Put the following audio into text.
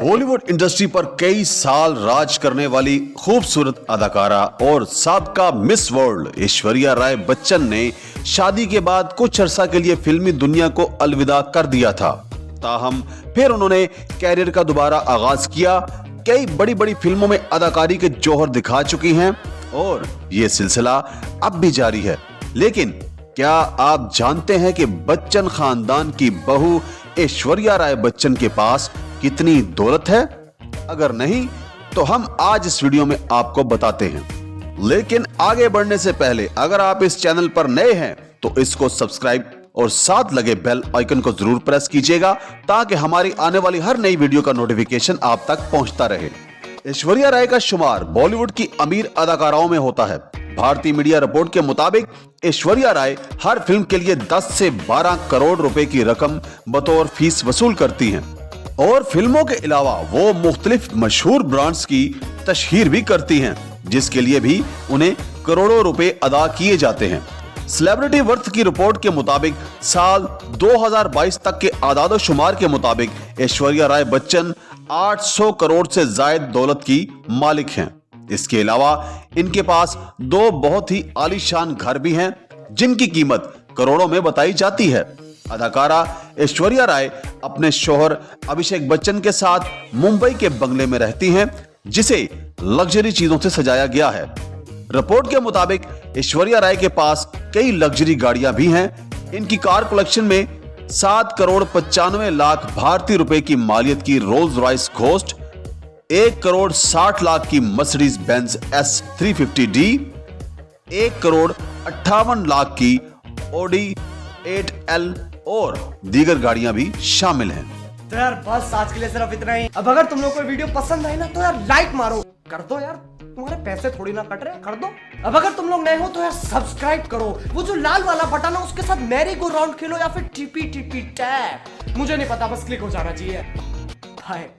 Bollywood industry पर कई साल राज करने वाली खूबसूरत अदाकारा और साबका मिस वर्ल्ड ऐश्वर्या राय बच्चन ने शादी के बाद कुछ अरसा के लिए फिल्मी दुनिया को अलविदा कर दिया था। ताहम फिर उन्होंने कैरियर का दोबारा आगाज किया। कई बड़ी बड़ी फिल्मों में अदाकारी के जौहर दिखा चुकी हैं और ये सिलसिला अब भी जारी है। लेकिन क्या आप जानते हैं कि बच्चन खानदान की बहू ऐश्वर्या राय बच्चन के पास कितनी दौलत है? अगर नहीं तो हम आज इस वीडियो में आपको बताते हैं। लेकिन आगे बढ़ने से पहले अगर आप इस चैनल पर नए हैं तो इसको सब्सक्राइब और साथ लगे बेल आइकन को जरूर प्रेस कीजिएगा ताकि हमारी आने वाली हर नई वीडियो का नोटिफिकेशन आप तक पहुंचता रहे। ऐश्वर्या राय का शुमार बॉलीवुड की अमीर अदाकाराओं में होता है। भारतीय मीडिया रिपोर्ट के मुताबिक ऐश्वर्या राय हर फिल्म के लिए 10 से 12 करोड़ रुपए की रकम बतौर फीस वसूल करती हैं और फिल्मों के अलावा वो मुख्तलिफ मशहूर ब्रांड्स की तशहीर भी करती हैं, जिसके लिए भी उन्हें करोड़ों रुपए अदा किए जाते हैं। सेलिब्रिटी वर्थ की रिपोर्ट के मुताबिक साल 2022 तक के आदाद शुमार के मुताबिक ऐश्वर्या राय बच्चन 800 करोड़ से जायद दौलत की मालिक हैं। इसके अलावा इनके पास दो बहुत ही आलीशान घर भी हैं जिनकी कीमत करोड़ों में बताई जाती है। अदाकारा ऐश्वर्या राय अपने शौहर अभिषेक बच्चन के साथ मुंबई के बंगले में रहती हैं, जिसे लग्जरी चीजों से सजाया गया है। रिपोर्ट के मुताबिक ऐश्वर्या राय के पास कई लग्जरी गाड़ियां भी हैं। इनकी कार कलेक्शन में 7 करोड़ 95 लाख भारतीय रुपए की मालियत की Rolls Royce ghost, 1 crore 60 lakh की Mercedes Benz S350D, 1 crore 58 lakh की ऑडी 8L और दीगर गाड़ियां भी शामिल हैं। तो यार बस आज के लिए सिर्फ इतना ही। अब अगर तुम लोग को वीडियो पसंद आई ना तो यार लाइक मारो, कर दो यार, तुम्हारे पैसे थोड़ी ना कट रहे, कर दो। अब अगर तुम लोग नए हो तो यार सब्सक्राइब करो, वो जो लाल वाला बटन है उसके साथ मैरी गो राउंड खेलो या फिर टिपी टिपी टैप, मुझे नहीं पता, बस क्लिक हो जाना चाहिए। बाय।